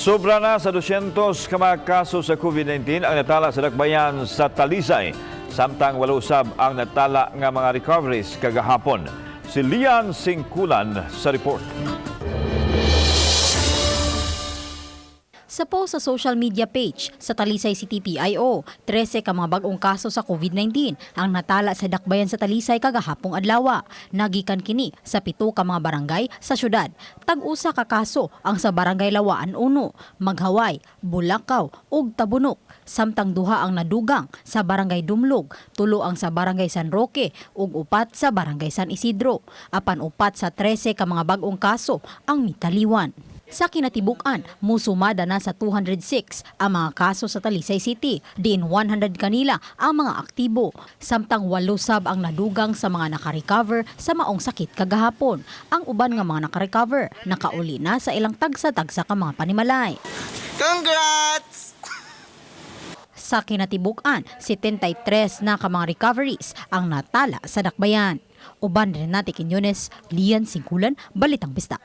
Sobra na sa 200 ka mga kaso sa COVID-19 ang natala sa dakbayan sa Talisay. Samtang walo usab ang natala nga mga recoveries kagahapon. Si Lian Singkulan sa report. Sa post sa social media page sa Talisay City PIO, 13 ka mga bag-ong kaso sa COVID-19 ang natala sa dakbayan sa Talisay kagahapong adlaw. Nagikan kini sa 7 ka mga barangay sa syudad. Tag-usa ka kaso ang sa barangay Lawaan 1, Maghaway, Bulacau ug Tabunok. Samtang duha ang nadugang sa barangay Dumlog, 3 ang sa barangay San Roque ug 4 sa barangay San Isidro. Apan 4 sa 13 ka mga bag-ong kaso ang mitaliwan. Sa kinatibuk-an, musumada na sa 206 ang mga kaso sa Talisay City, diin 100 kanila ang mga aktibo. Samtang 8 sab ang nadugang sa mga nakarecover sa maong sakit kagahapon. Ang uban nga mga nakarecover, nakauli na sa ilang tagsa-tagsa ka mga panimalay. Congrats! Sa kinatibuk-an, 73 na ka mga recoveries ang natala sa dakbayan. Uban rin natin Quiñones, Lian Singkulan, Balitang Pista.